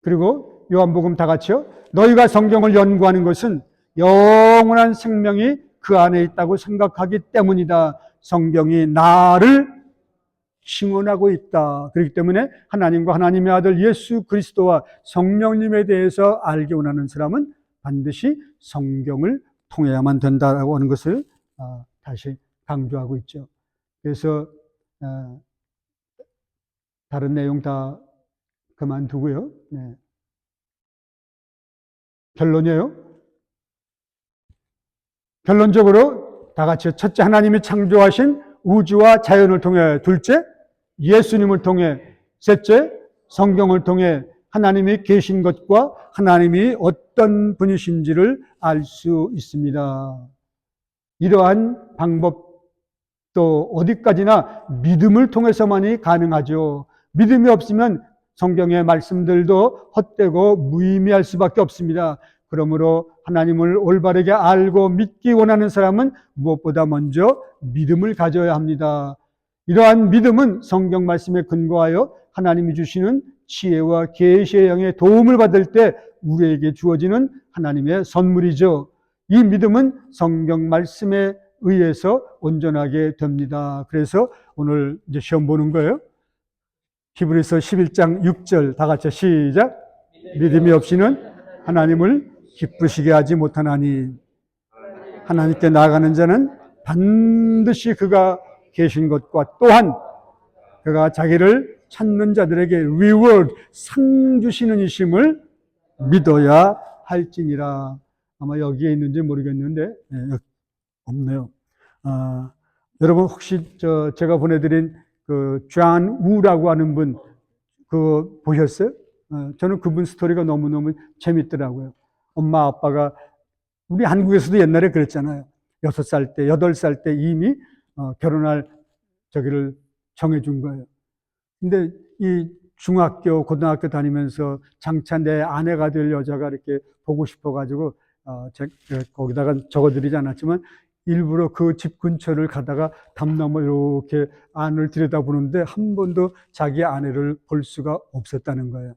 그리고 요한복음 다 같이요. 너희가 성경을 연구하는 것은 영원한 생명이 그 안에 있다고 생각하기 때문이다. 성경이 나를 증언하고 있다. 그렇기 때문에 하나님과 하나님의 아들 예수 그리스도와 성령님에 대해서 알기 원하는 사람은 반드시 성경을 통해야만 된다라고 하는 것을 다시 강조하고 있죠. 그래서 다른 내용 다 그만두고요. 네. 결론이에요. 결론적으로 다 같이, 첫째, 하나님이 창조하신 우주와 자연을 통해; 둘째, 예수님을 통해; 셋째, 성경을 통해 하나님이 계신 것과 하나님이 어떤 분이신지를 알 수 있습니다. 이러한 방법도 어디까지나 믿음을 통해서만이 가능하죠. 믿음이 없으면 성경의 말씀들도 헛되고 무의미할 수밖에 없습니다. 그러므로 하나님을 올바르게 알고 믿기 원하는 사람은 무엇보다 먼저 믿음을 가져야 합니다. 이러한 믿음은 성경 말씀에 근거하여 하나님이 주시는 지혜와 계시의 영의 도움을 받을 때 우리에게 주어지는 하나님의 선물이죠. 이 믿음은 성경 말씀에 의해서 온전하게 됩니다. 그래서 오늘 이제 시험 보는 거예요. 히브리서 11장 6절 다 같이 시작. 믿음이 없이는 하나님을 기쁘시게 하지 못하나니 하나님께 나아가는 자는 반드시 그가 계신 것과 또한 그가 자기를 찾는 자들에게 reward, 상 주시는 이심을 믿어야 할지니라. 아마 여기에 있는지 모르겠는데 없네요. 여러분 혹시 제가 보내드린 그 존 우라고 하는 분 그거 보셨어요? 저는 그분 스토리가 너무너무 재밌더라고요. 엄마 아빠가, 우리 한국에서도 옛날에 그랬잖아요. 6살 때, 8살 때 이미 결혼할 저기를 정해준 거예요. 근데 이 중학교, 고등학교 다니면서 장차 내 아내가 될 여자가 이렇게 보고 싶어가지고 거기다가 적어드리지 않았지만 일부러 그 집 근처를 가다가 담 넘어 이렇게 안을 들여다보는데 한 번도 자기 아내를 볼 수가 없었다는 거예요.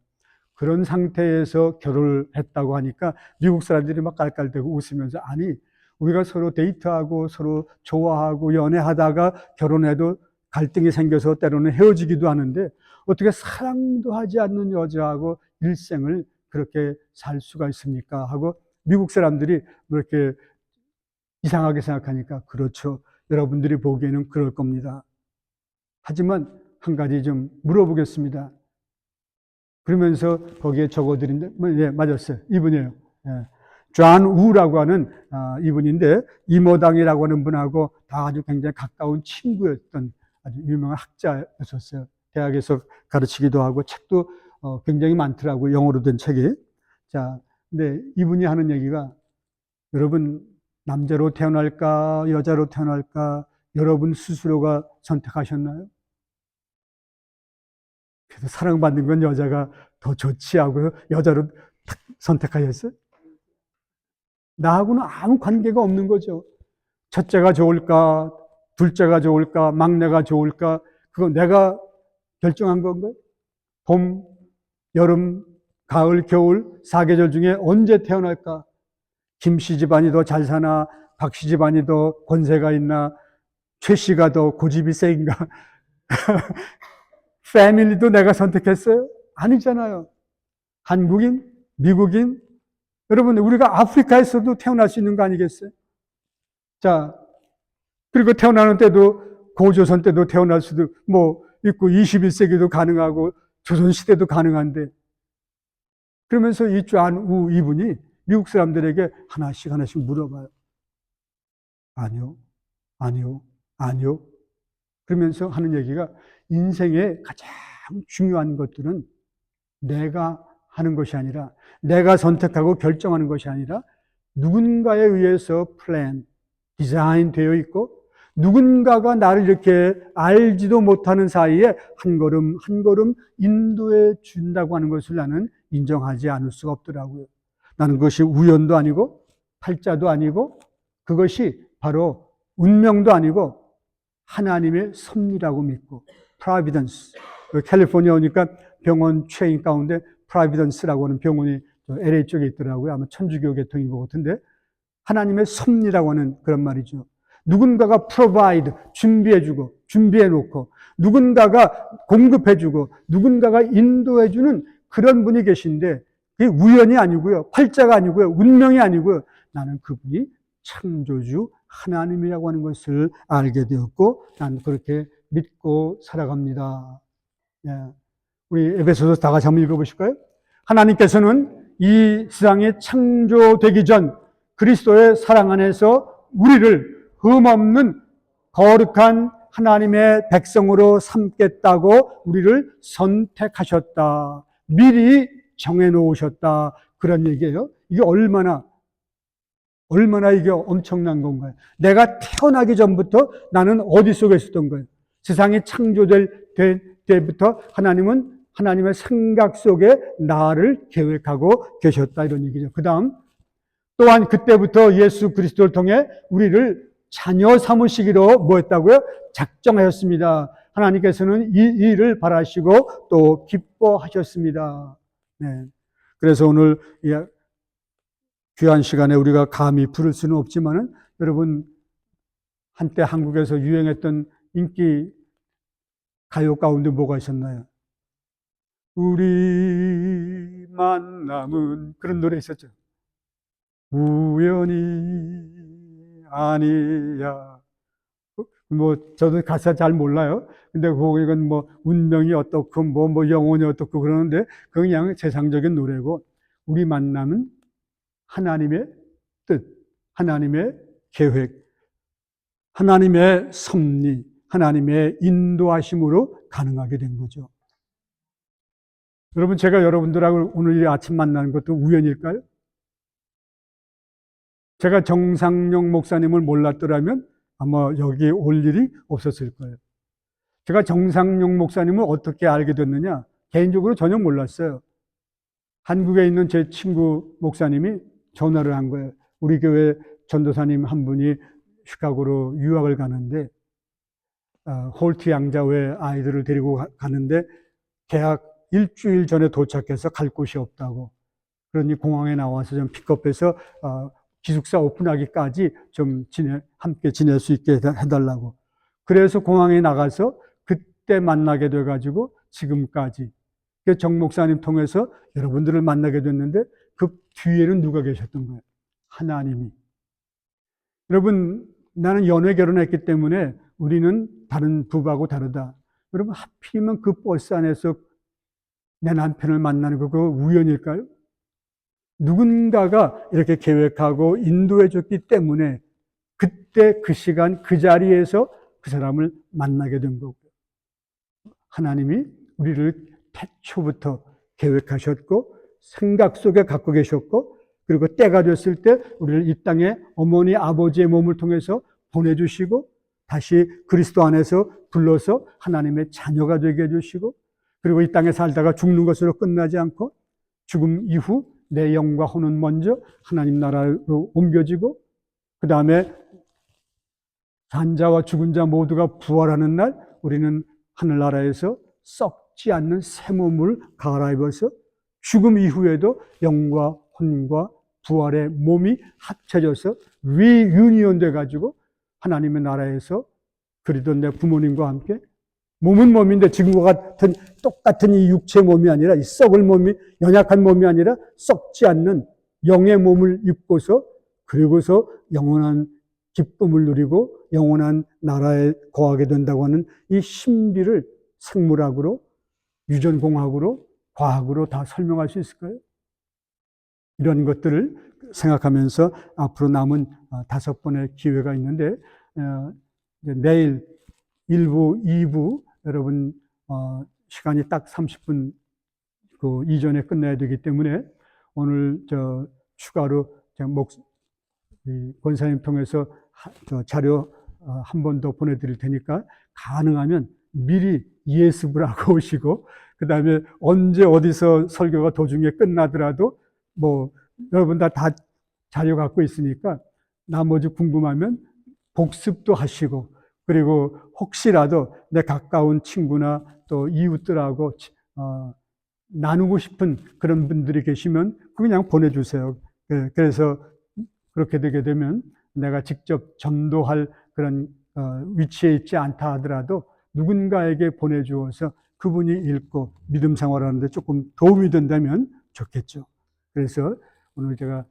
그런 상태에서 결혼을 했다고 하니까 미국 사람들이 막 깔깔대고 웃으면서, 아니 우리가 서로 데이트하고 서로 좋아하고 연애하다가 결혼해도 갈등이 생겨서 때로는 헤어지기도 하는데 어떻게 사랑도 하지 않는 여자하고 일생을 그렇게 살 수가 있습니까? 하고 미국 사람들이 그렇게 이상하게 생각하니까, 그렇죠. 여러분들이 보기에는 그럴 겁니다. 하지만 한 가지 좀 물어보겠습니다. 그러면서 거기에 적어드린데, 예, 맞았어요. 이분이에요. 예. 존 우라고 하는 이분인데, 이모당이라고 하는 분하고 다 아주 굉장히 가까운 친구였던 아주 유명한 학자였었어요. 대학에서 가르치기도 하고 책도 굉장히 많더라고요. 영어로 된 책이. 자, 근데 이분이 하는 얘기가, 여러분 남자로 태어날까 여자로 태어날까 여러분 스스로가 선택하셨나요? 그래서 사랑받는 건 여자가 더 좋지 하고 여자로 탁 선택하셨어요? 나하고는 아무 관계가 없는 거죠. 첫째가 좋을까 둘째가 좋을까 막내가 좋을까 그거 내가 결정한 건가요? 봄, 여름, 가을, 겨울 4계절 중에 언제 태어날까? 김씨 집안이 더 잘 사나 박씨 집안이 더 권세가 있나 최 씨가 더 고집이 세인가? 패밀리도 내가 선택했어요? 아니잖아요. 한국인, 미국인, 여러분 우리가 아프리카에서도 태어날 수 있는 거 아니겠어요? 자, 그리고 태어나는 때도 고조선 때도 태어날 수도 뭐 있고 21세기도 가능하고 조선시대도 가능한데 그러면서 이 존우 이분이 미국 사람들에게 하나씩 하나씩 물어봐요. 아니요, 아니요, 아니요. 그러면서 하는 얘기가 인생의 가장 중요한 것들은 내가 하는 것이 아니라 내가 선택하고 결정하는 것이 아니라 누군가에 의해서 플랜, 디자인 되어 있고 누군가가 나를 이렇게 알지도 못하는 사이에 한 걸음 한 걸음 인도해 준다고 하는 것을 나는 인정하지 않을 수가 없더라고요. 나는 그것이 우연도 아니고 팔자도 아니고 그것이 바로 운명도 아니고 하나님의 섭리라고 믿고 프로비던스. 캘리포니아 오니까 병원 체인 가운데 프로비던스라고 하는 병원이 LA 쪽에 있더라고요. 아마 천주교 계통인 것 같은데 하나님의 섭리라고 하는 그런 말이죠. 누군가가 provide, 준비해주고 준비해놓고 누군가가 공급해주고 누군가가 인도해주는 그런 분이 계신데 그게 우연이 아니고요. 팔자가 아니고요. 운명이 아니고요. 나는 그분이 창조주 하나님이라고 하는 것을 알게 되었고 난 그렇게 믿고 살아갑니다. 예. 우리 에베소서 다 같이 한번 읽어보실까요? 하나님께서는 이 세상이 창조되기 전 그리스도의 사랑 안에서 우리를 흠없는 거룩한 하나님의 백성으로 삼겠다고 우리를 선택하셨다. 미리 정해놓으셨다. 그런 얘기예요. 이게 얼마나 이게 엄청난 건가요? 내가 태어나기 전부터 나는 어디 속에 있었던 거예요? 세상이 창조될 때부터 하나님은 하나님의 생각 속에 나를 계획하고 계셨다 이런 얘기죠. 그 다음 또한 그때부터 예수 그리스도를 통해 우리를 자녀 삼으시기로 뭐 했다고요? 작정하였습니다. 하나님께서는 이 일을 바라시고 또 기뻐하셨습니다. 네. 그래서 오늘 귀한 시간에 우리가 감히 부를 수는 없지만은 여러분 한때 한국에서 유행했던 인기 가요 가운데 뭐가 있었나요? 우리 만남은 그런 노래 있었죠. 우연이 아니야. 뭐 저도 가사 잘 몰라요. 근데 그건 뭐 운명이 어떻고 뭐 영혼이 어떻고 그러는데 그건 그냥 세상적인 노래고 우리 만남은 하나님의 뜻, 하나님의 계획, 하나님의 섭리, 하나님의 인도하심으로 가능하게 된 거죠. 여러분 제가 여러분들하고 오늘 이 아침 만나는 것도 우연일까요? 제가 정상용 목사님을 몰랐더라면 아마 여기 올 일이 없었을 거예요. 제가 정상용 목사님을 어떻게 알게 됐느냐? 개인적으로 전혀 몰랐어요. 한국에 있는 제 친구 목사님이 전화를 한 거예요. 우리 교회 전도사님 한 분이 시카고로 유학을 가는데 홀트 양자회 아이들을 데리고 가는데 계약 일주일 전에 도착해서 갈 곳이 없다고. 그러니 공항에 나와서 좀 픽업해서 기숙사 오픈하기까지 좀 함께 지낼 수 있게 해달라고. 그래서 공항에 나가서 그때 만나게 돼가지고 지금까지 정 목사님 통해서 여러분들을 만나게 됐는데 그 뒤에는 누가 계셨던 거예요? 하나님이. 여러분 나는 연애 결혼했기 때문에 우리는 다른 부부하고 다르다. 여러분, 하필이면 그 버스 안에서 내 남편을 만나는 거 그거 우연일까요? 누군가가 이렇게 계획하고 인도해 줬기 때문에 그때 그 시간 그 자리에서 그 사람을 만나게 된 거고요. 하나님이 우리를 태초부터 계획하셨고 생각 속에 갖고 계셨고 그리고 때가 됐을 때 우리를 이 땅에 어머니 아버지의 몸을 통해서 보내주시고 다시 그리스도 안에서 불러서 하나님의 자녀가 되게 해주시고 그리고 이 땅에 살다가 죽는 것으로 끝나지 않고 죽음 이후 내 영과 혼은 먼저 하나님 나라로 옮겨지고 그 다음에 산자와 죽은 자 모두가 부활하는 날 우리는 하늘나라에서 썩지 않는 새 몸을 갈아입어서 죽음 이후에도 영과 혼과 부활의 몸이 합쳐져서 리유니온 돼가지고 하나님의 나라에서 그리던 내 부모님과 함께 몸은 몸인데 지금과 같은 똑같은 이 육체 몸이 아니라 이 썩을 몸이 연약한 몸이 아니라 썩지 않는 영의 몸을 입고서 그리고서 영원한 기쁨을 누리고 영원한 나라에 거하게 된다고 하는 이 신비를 생물학으로 유전공학으로 과학으로 다 설명할 수 있을까요? 이런 것들을 생각하면서 앞으로 남은 5번의 기회가 있는데 내일 1부, 2부 여러분 시간이 딱 30분 그 이전에 끝내야 되기 때문에 오늘 추가로 권사님 통해서 자료 한 번 더 보내드릴 테니까 가능하면 미리 예습을 하고 오시고 그 다음에 언제 어디서 설교가 도중에 끝나더라도 여러분 다 자료 갖고 있으니까 나머지 궁금하면 복습도 하시고 그리고 혹시라도 내 가까운 친구나 또 이웃들하고 나누고 싶은 그런 분들이 계시면 그냥 보내주세요. 그래서 그렇게 되게 되면 내가 직접 전도할 그런 위치에 있지 않다 하더라도 누군가에게 보내주어서 그분이 읽고 믿음 생활하는데 조금 도움이 된다면 좋겠죠. 그래서 오늘 제가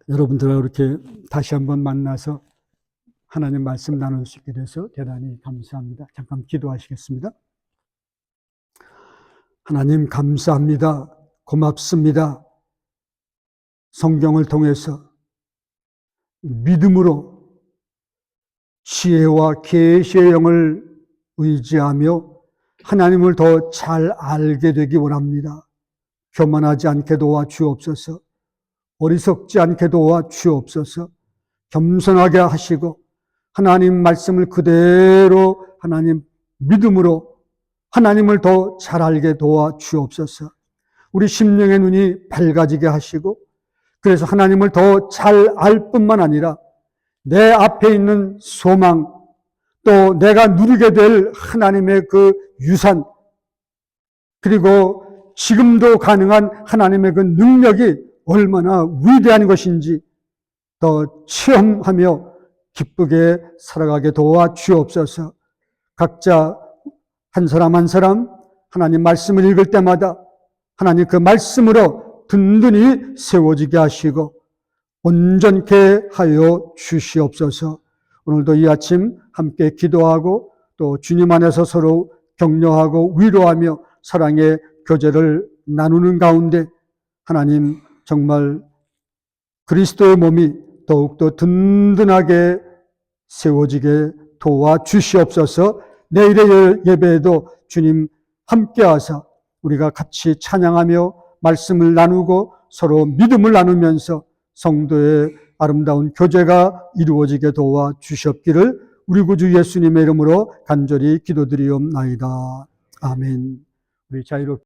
여러분들과 이렇게 다시 한번 만나서 하나님 말씀 나눌 수 있게 돼서 대단히 감사합니다. 잠깐 기도하시겠습니다. 하나님 감사합니다. 고맙습니다. 성경을 통해서 믿음으로 지혜와 계시의 영을 의지하며 하나님을 더 잘 알게 되기 원합니다. 교만하지 않게 도와주옵소서. 어리석지 않게 도와주옵소서. 겸손하게 하시고 하나님 말씀을 그대로 하나님 믿음으로 하나님을 더 잘 알게 도와주옵소서. 우리 심령의 눈이 밝아지게 하시고 그래서 하나님을 더 잘 알 뿐만 아니라 내 앞에 있는 소망 또 내가 누리게 될 하나님의 그 유산 그리고 지금도 가능한 하나님의 그 능력이 얼마나 위대한 것인지 더 체험하며 기쁘게 살아가게 도와주옵소서. 각자 한 사람 한 사람 하나님 말씀을 읽을 때마다 하나님 그 말씀으로 든든히 세워지게 하시고 온전케 하여 주시옵소서. 오늘도 이 아침 함께 기도하고 또 주님 안에서 서로 격려하고 위로하며 사랑의 교제를 나누는 가운데 하나님 정말 그리스도의 몸이 더욱더 든든하게 세워지게 도와주시옵소서. 내일의 예배에도 주님 함께하사 우리가 같이 찬양하며 말씀을 나누고 서로 믿음을 나누면서 성도의 아름다운 교제가 이루어지게 도와주시옵기를 우리 구주 예수님의 이름으로 간절히 기도드리옵나이다. 아멘. 우리 자유롭게